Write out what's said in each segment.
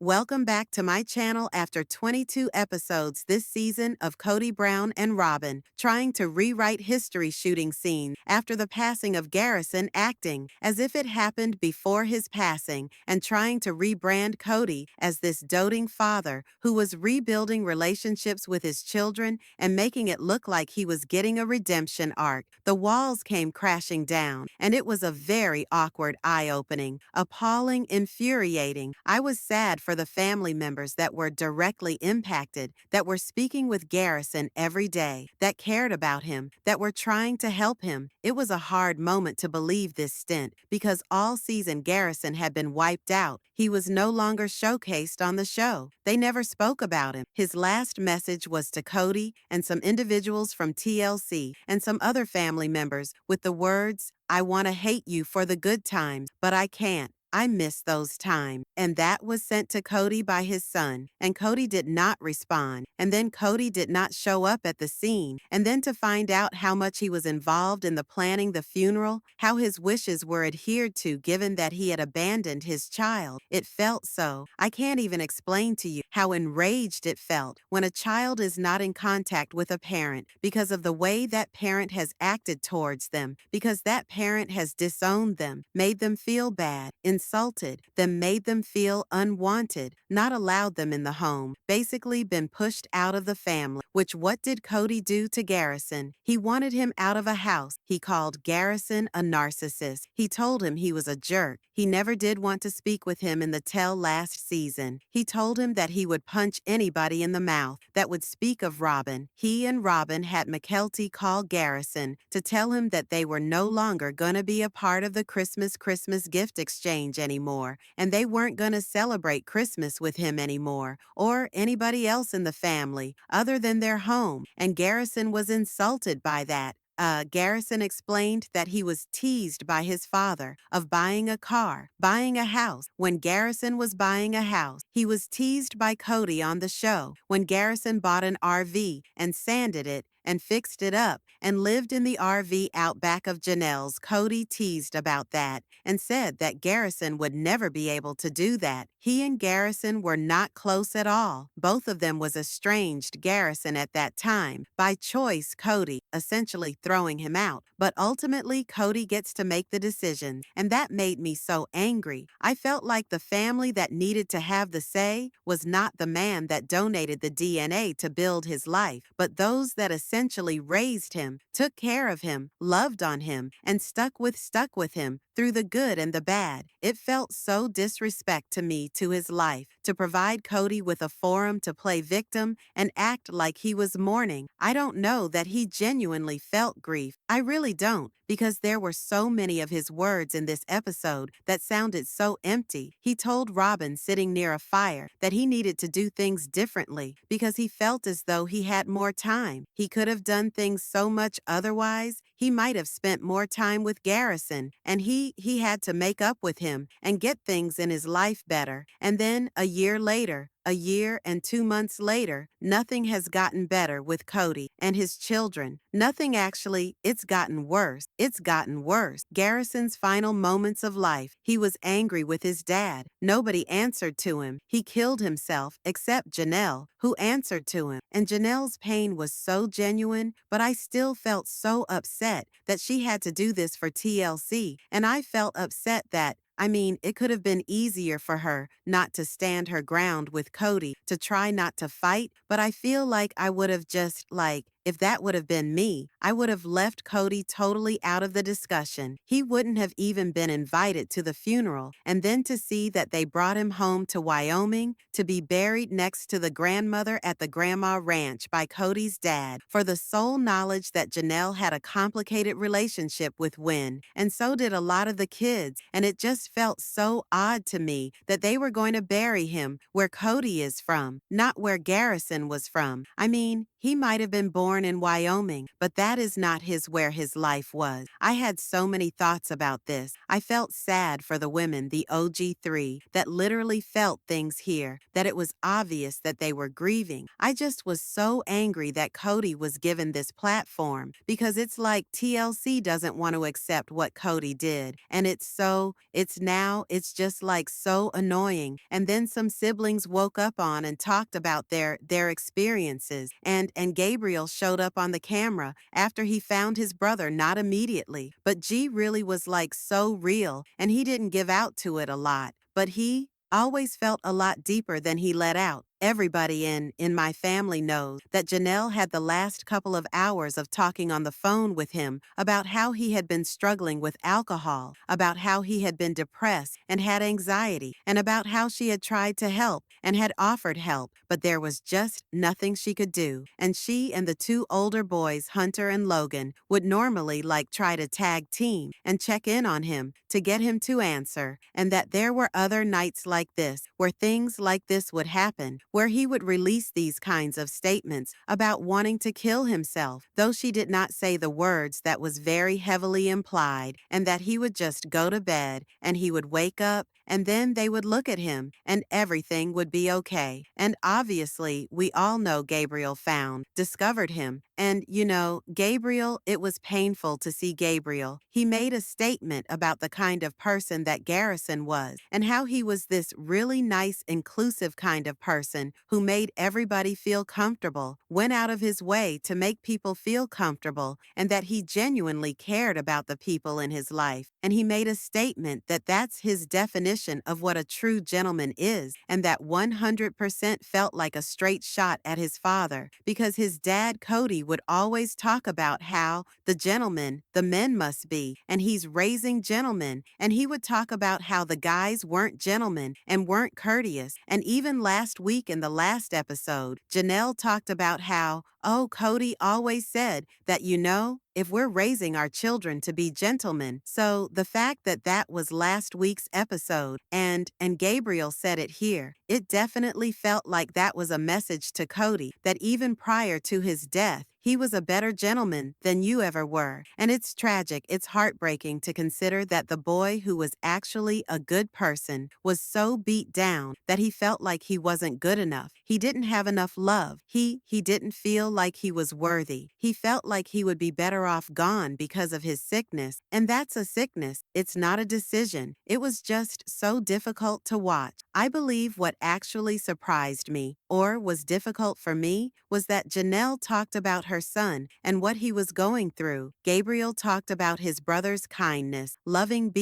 Welcome back to my channel after 22 episodes this season of Kody Brown and Robyn, trying to rewrite history shooting scenes after the passing of Garrison, acting as if it happened before his passing, and trying to rebrand Kody as this doting father who was rebuilding relationships with his children and making it look like he was getting a redemption arc. The walls came crashing down, and it was a very awkward, eye-opening, appalling, infuriating. I was sad for the family members that were directly impacted, that were speaking with Garrison every day, that cared about him, that were trying to help him. It was a hard moment to believe this stint, because all season Garrison had been wiped out. He was no longer showcased on the show. They never spoke about him. His last message was to Kody and some individuals from TLC and some other family members with the words, "I want to hate you for the good times, but I can't. I miss those times." And that was sent to Kody by his son, and Kody did not respond. And then Kody did not show up at the scene. And then to find out how much he was involved in the planning the funeral, how his wishes were adhered to given that he had abandoned his child. It felt so. I can't even explain to you how enraged it felt when a child is not in contact with a parent because of the way that parent has acted towards them, because that parent has disowned them, made them feel bad, insulted them, made them feel unwanted, not allowed them in the home, basically been pushed out of the family. Which what did Kody do to Garrison? He wanted him out of a house. He called Garrison a narcissist. He told him he was a jerk. He never did want to speak with him in the tell last season. He told him that he would punch anybody in the mouth that would speak of Robyn. He and Robyn had McKelty call Garrison to tell him that they were no longer gonna be a part of the Christmas gift exchange anymore, and they weren't gonna celebrate Christmas with him anymore, or anybody else in the family, other than their home, and Garrison was insulted by that. Garrison explained that he was teased by his father of buying a car, buying a house. When Garrison was buying a house, he was teased by Kody on the show when Garrison bought an RV and sanded it and fixed it up and lived in the RV out back of Janelle's. Kody teased about that and said that Garrison would never be able to do that. He and Garrison were not close at all. Both of them was estranged Garrison at that time. By choice, Kody, essentially throwing him out. But ultimately, Kody gets to make the decision, and that made me so angry. I felt like the family that needed to have the say was not the man that donated the DNA to build his life, but those that essentially raised him, took care of him, loved on him, and stuck with him through the good and the bad. It felt so disrespect to me, to his life, to provide Kody with a forum to play victim and act like he was mourning. I don't know that he genuinely felt grief. I really don't, because there were so many of his words in this episode that sounded so empty. He told Robyn sitting near a fire that he needed to do things differently because he felt as though he had more time. He could have done things so much otherwise. He might have spent more time with Garrison, and he had to make up with him and get things in his life better. And then a year later, a year and 2 months later, nothing has gotten better with Kody and his children. Nothing actually, it's gotten worse. It's gotten worse. Garrison's final moments of life, he was angry with his dad. Nobody answered to him. He killed himself, except Janelle, who answered to him. And Janelle's pain was so genuine, but I still felt so upset that she had to do this for TLC. And I felt upset that, it could have been easier for her not to stand her ground with Kody, to try not to fight, but I feel like I would have just, if that would have been me, I would have left Kody totally out of the discussion. He wouldn't have even been invited to the funeral. And then to see that they brought him home to Wyoming to be buried next to the grandmother at the grandma ranch by Kody's dad, for the sole knowledge that Janelle had a complicated relationship with Wynn, and so did a lot of the kids, and it just felt so odd to me that they were going to bury him where Kody is from, not where Garrison was from. He might have been born in Wyoming, but that is not where his life was. I had so many thoughts about this. I felt sad for the women, the OG3, that literally felt things here, that it was obvious that they were grieving. I just was so angry that Kody was given this platform because it's like TLC doesn't want to accept what Kody did. And it's just like so annoying. And then some siblings woke up on and talked about their experiences. And Gabriel showed up on the camera after he found his brother, not immediately. But G really was like so real, and he didn't give out to it a lot. But he always felt a lot deeper than he let out. Everybody in my family knows that Janelle had the last couple of hours of talking on the phone with him about how he had been struggling with alcohol, about how he had been depressed and had anxiety, and about how she had tried to help and had offered help, but there was just nothing she could do. And she and the two older boys, Hunter and Logan, would normally try to tag team and check in on him to get him to answer, and that there were other nights like this where things like this would happen, where he would release these kinds of statements about wanting to kill himself, though she did not say the words, that was very heavily implied, and that he would just go to bed and he would wake up and then they would look at him and everything would be okay. And obviously, we all know Gabriel discovered him. And Gabriel, it was painful to see Gabriel. He made a statement about the kind of person that Garrison was and how he was this really nice, inclusive kind of person who made everybody feel comfortable, went out of his way to make people feel comfortable, and that he genuinely cared about the people in his life. And he made a statement that that's his definition of what a true gentleman is, and that 100% felt like a straight shot at his father, because his dad, Kody, would always talk about how the men must be, and he's raising gentlemen, and he would talk about how the guys weren't gentlemen and weren't courteous. And even last week in the last episode, Janelle talked about how, oh, Kody always said that, if we're raising our children to be gentlemen. So the fact that that was last week's episode and Gabriel said it here, it definitely felt like that was a message to Kody that even prior to his death, he was a better gentleman than you ever were. And it's tragic, it's heartbreaking to consider that the boy who was actually a good person was so beat down that he felt like he wasn't good enough. He didn't have enough love. He didn't feel like he was worthy. He felt like he would be better off gone because of his sickness. And that's a sickness. It's not a decision. It was just so difficult to watch. I believe what actually surprised me, or was difficult for me, was that Janelle talked about her son and what he was going through. Gabriel talked about his brother's kindness, loving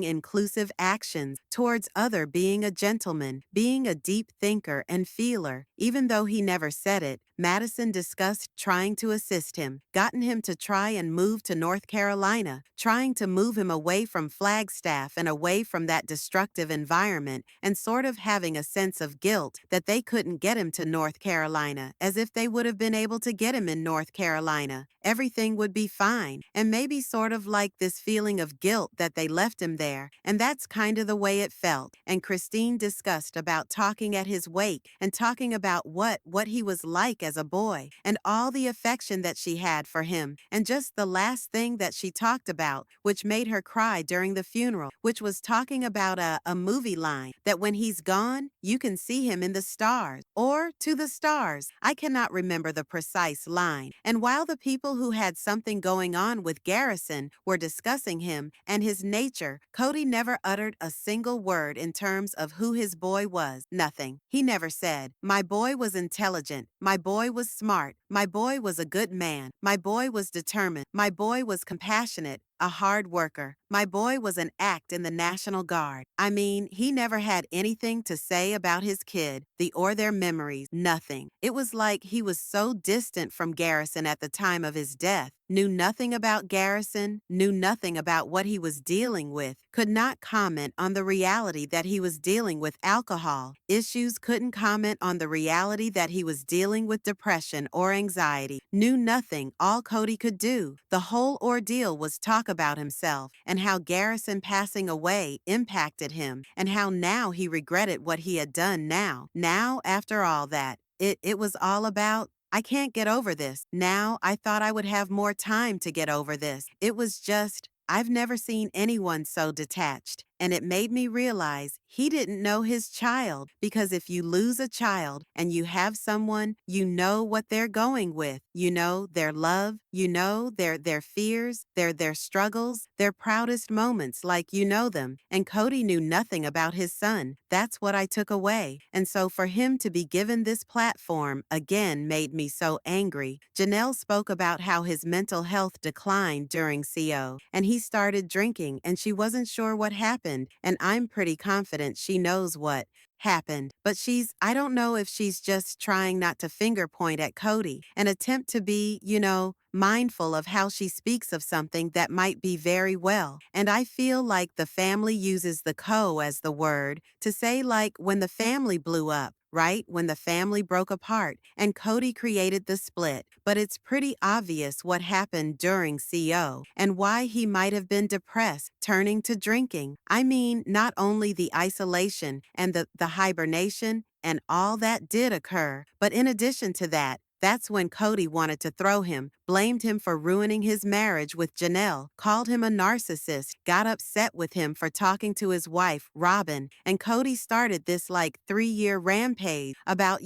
inclusive actions towards other, being a gentleman, being a deep thinker and feeler. Even though he never said it, Madison discussed trying to assist him, gotten him to try and move to North Carolina, trying to move him away from Flagstaff and away from that destructive environment, and sort of having a sense of guilt that they couldn't get him to North Carolina, as if they would have been able to get him in North Carolina. Everything would be fine, and maybe sort of like this feeling of guilt that they left him there, and that's kind of the way it felt. And Christine discussed about talking at his wake and talking about what he was like as a boy and all the affection that she had for him. And just the last thing that she talked about, which made her cry during the funeral, which was talking about a movie line that when he's gone, you can see him in the stars or to the stars. I cannot remember the precise line. And while the people who had something going on with Garrison were discussing him and his nature, Kody never uttered a single word in terms of who his boy was. Nothing. He never said, "My boy was intelligent. My boy was smart. My boy was a good man. My boy was determined. My boy was compassionate, a hard worker. My boy was an act in the National Guard." I mean, he never had anything to say about his kid, or their memories, nothing. It was like he was so distant from Garrison at the time of his death, knew nothing about Garrison, knew nothing about what he was dealing with, could not comment on the reality that he was dealing with alcohol issues, couldn't comment on the reality that he was dealing with depression or anxiety, knew nothing. All Kody could do, the whole ordeal, was talk about himself and how Garrison passing away impacted him and how now he regretted what he had done now. Now, after all that, it was all about I can't get over this. Now I thought I would have more time to get over this. It was just, I've never seen anyone so detached. And it made me realize he didn't know his child, because if you lose a child and you have someone, you know what they're going with. You know their love, you know their fears, their struggles, their proudest moments, like you know them. And Kody knew nothing about his son. That's what I took away. And so for him to be given this platform again made me so angry. Janelle spoke about how his mental health declined during CO, and he started drinking, and she wasn't sure what happened. And I'm pretty confident she knows what happened. But I don't know if she's just trying not to finger point at Kody, an attempt to be, mindful of how she speaks of something that might be very well. And I feel like the family uses the as the word to say, like, when the family blew up, right? When the family broke apart and Kody created the split. But it's pretty obvious what happened during CO and why he might have been depressed, turning to drinking. I mean, not only the isolation and the hibernation and all that did occur, but in addition to that, that's when Kody wanted to throw him, blamed him for ruining his marriage with Janelle, called him a narcissist, got upset with him for talking to his wife, Robyn, and Kody started this like 3-year rampage about,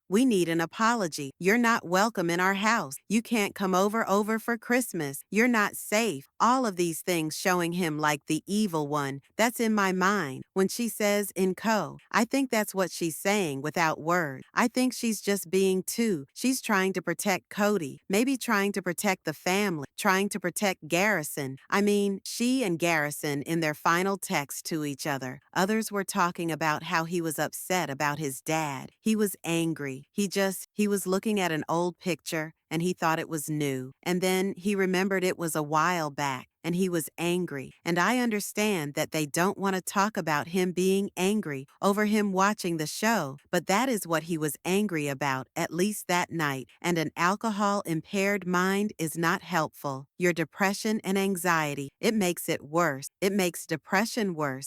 we need an apology. You're not welcome in our house. You can't come over for Christmas. You're not safe. All of these things showing him like the evil one. That's in my mind. When she says I think that's what she's saying without words. I think she's just being she's trying to protect Kody, maybe trying to protect the family, trying to protect Garrison. I mean, she and Garrison in their final text to each other. Others were talking about how he was upset about his dad. He was angry. He was looking at an old picture and he thought it was new. And then he remembered it was a while back. And he was angry. And I understand that they don't want to talk about him being angry over him watching the show, but that is what he was angry about, at least that night. And an alcohol-impaired mind is not helpful. Your depression and anxiety, it makes it worse. It makes depression worse.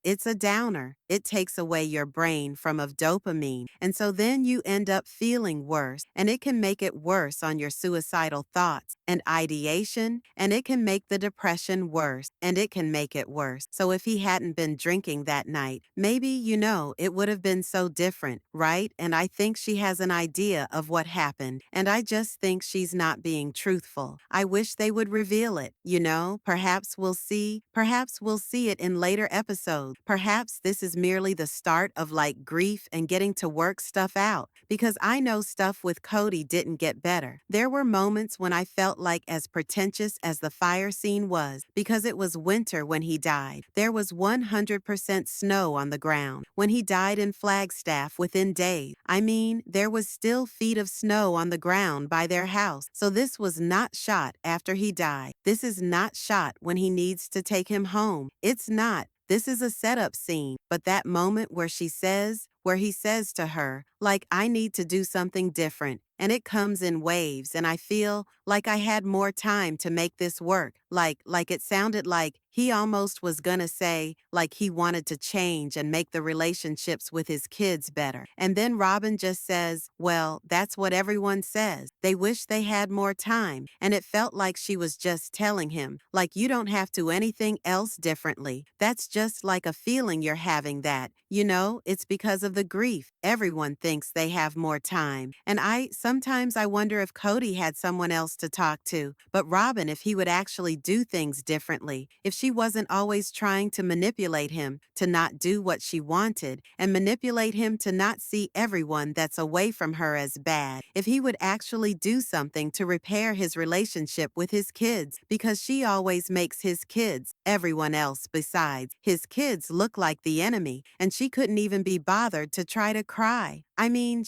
It's a downer. It takes away your brain from of dopamine. And so then you end up feeling worse. And it can make it worse on your suicidal thoughts and ideation. And it can make the depression worse. And it can make it worse. So if he hadn't been drinking that night, maybe, it would have been so different, right? And I think she has an idea of what happened. And I just think she's not being truthful. I wish they would reveal it. Perhaps we'll see. Perhaps we'll see it in later episodes. Perhaps this is merely the start of like grief and getting to work stuff out, because I know stuff with Kody didn't get better. There were moments when I felt like as pretentious as the fire scene was, because it was winter when he died. There was 100% snow on the ground. When he died in Flagstaff within days, I mean, there was still feet of snow on the ground by their house. So this was not shot after he died. This is not shot when he needs to take him home. It's not. This is a setup scene, but that moment where he says to her, like, I need to do something different, and it comes in waves, and I feel like I had more time to make this work. Like it sounded like he almost was gonna say, like he wanted to change and make the relationships with his kids better. And then Robyn just says, well, that's what everyone says. They wish they had more time. And it felt like she was just telling him, like, you don't have to anything else differently. That's just like a feeling you're having that, it's because of the grief. Everyone thinks they have more time. And sometimes I wonder if Kody had someone else to talk to, but Robyn, if he would actually do things differently, if she wasn't always trying to manipulate him to not do what she wanted and manipulate him to not see everyone that's away from her as bad, if he would actually do something to repair his relationship with his kids, because she always makes his kids, everyone else besides, his kids look like the enemy, and she couldn't even be bothered to try to cry. I mean,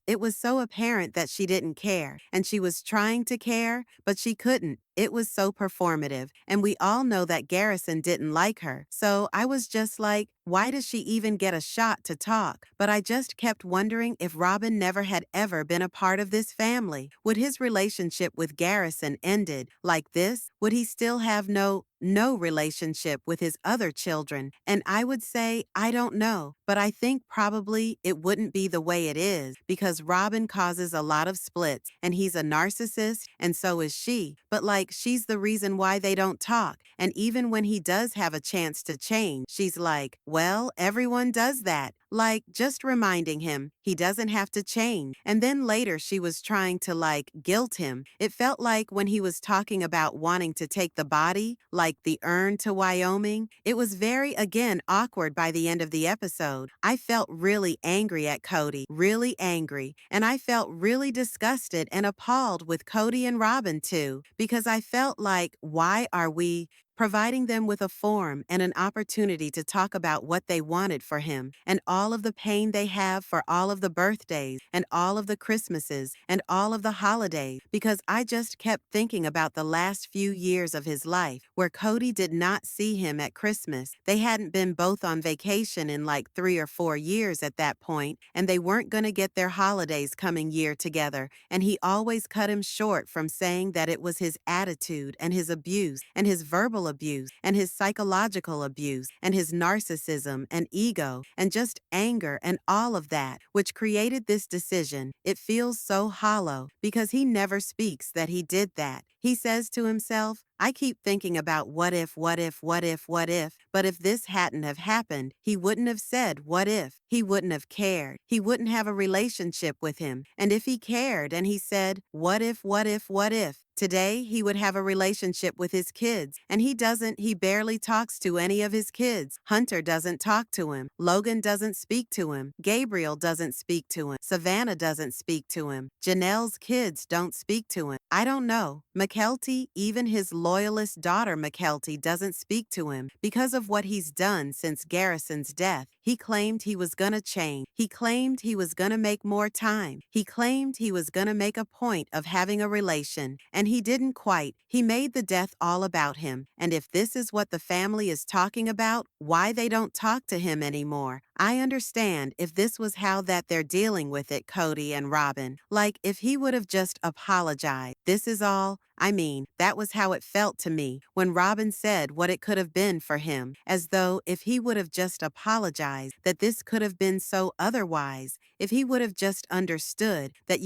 it was so apparent that she didn't care, and she was trying to care, but she couldn't. It was so performative, and we all know that Garrison didn't like her. So I was just like, why does she even get a shot to talk? But I just kept wondering if Robyn never had ever been a part of this family. Would his relationship with Garrison ended like this? Would he still have no no relationship with his other children. And I would say, I don't know, but I think probably it wouldn't be the way it is because Robyn causes a lot of splits and he's a narcissist and so is she. But like, she's the reason why they don't talk. And even when he does have a chance to change, she's like, well, everyone does that. Like, just reminding him he doesn't have to change. And then later she was trying to like guilt him. It felt like when he was talking about wanting to take the body, like the urn to Wyoming, it was very, again, awkward by the end of the episode. I felt really angry at Kody, really angry. And I felt really disgusted and appalled with Kody and Robyn too, because I felt like, why are we providing them with a forum and an opportunity to talk about what they wanted for him and all of the pain they have for all of the birthdays and all of the Christmases and all of the holidays, because I just kept thinking about the last few years of his life where Kody did not see him at Christmas. They hadn't been both on vacation in like 3 or 4 years at that point, and they weren't going to get their holidays coming year together, and he always cut him short from saying that it was his attitude and his abuse and his verbal abuse and his psychological abuse and his narcissism and ego and just anger and all of that, which created this decision. It feels so hollow because he never speaks that he did that. He says to himself, I keep thinking about what if, what if, what if, what if, but if this hadn't have happened, he wouldn't have said what if. He wouldn't have cared. He wouldn't have a relationship with him. And if he cared and he said, what if, what if, what if, today, he would have a relationship with his kids, and he doesn't. He barely talks to any of his kids. Hunter doesn't talk to him. Logan doesn't speak to him. Gabriel doesn't speak to him. Savannah doesn't speak to him. Janelle's kids don't speak to him. I don't know. Mykelti, even his loyalist daughter Mykelti, doesn't speak to him because of what he's done since Garrison's death. He claimed he was gonna change. He claimed he was gonna make more time. He claimed he was gonna make a point of having a relation, and he didn't quite. He made the death all about him. And if this is what the family is talking about, why they don't talk to him anymore, I understand if this was how that they're dealing with it, Kody and Robyn. Like, if he would have just apologized. This is all. I mean, that was how it felt to me when Robyn said what it could have been for him, as though if he would have just apologized, that this could have been so otherwise. If he would have just understood that,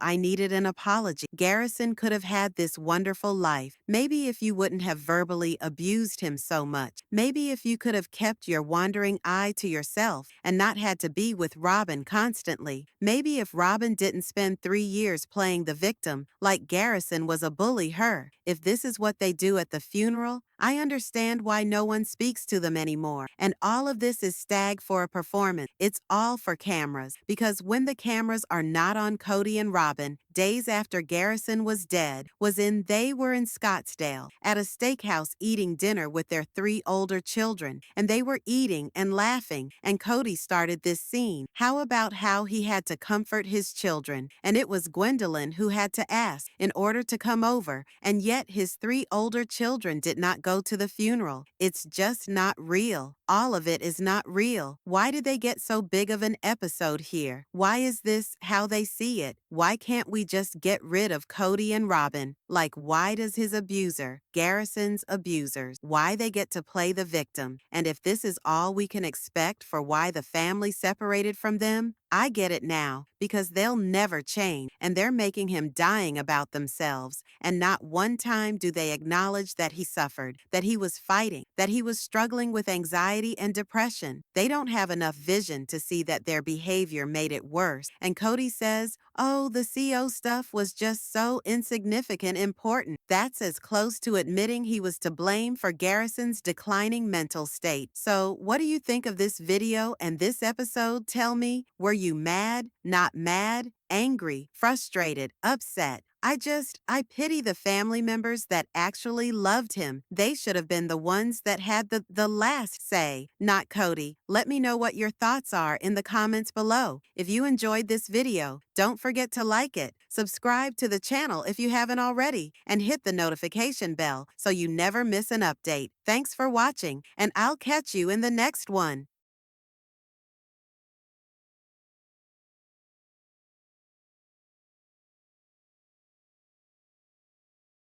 I needed an apology. Garrison could have had this wonderful life. Maybe if you wouldn't have verbally abused him so much. Maybe if you could have kept your wandering eye to yourself and not had to be with Robyn constantly. Maybe if Robyn didn't spend 3 years playing the victim like Garrison was a bully her. If this is what they do at the funeral, I understand why no one speaks to them anymore. And all of this is stag for a performance. It's all for cameras. Because when the cameras are not on Kody and Robyn, days after Garrison was dead, they were in Scottsdale at a steakhouse eating dinner with their 3 older children. And they were eating and laughing. And Kody started this scene. How about how he had to comfort his children? And it was Gwendolyn who had to ask in order to come over. And yet his 3 older children did not go to the funeral. It's just not real. All of it is not real. Why did they get so big of an episode here? Why is this how they see it? Why can't we just get rid of Kody and Robyn? Like, why does his abuser, Garrison's abusers, why they get to play the victim? And if this is all we can expect for why the family separated from them, I get it now, because they'll never change, and they're making him dying about themselves, and not one time do they acknowledge that he suffered, that he was fighting, that he was struggling with anxiety and depression. They don't have enough vision to see that their behavior made it worse. And Kody says, oh, the CO stuff was just so insignificant important. That's as close to admitting he was to blame for Garrison's declining mental state. So what do you think of this video and this episode? Tell me, were you mad, not mad, angry, frustrated, upset? I pity the family members that actually loved him. They should have been the ones that had the last say, not Kody. Let me know what your thoughts are in the comments below. If you enjoyed this video, don't forget to like it, subscribe to the channel if you haven't already, and hit the notification bell so you never miss an update. Thanks for watching, and I'll catch you in the next one.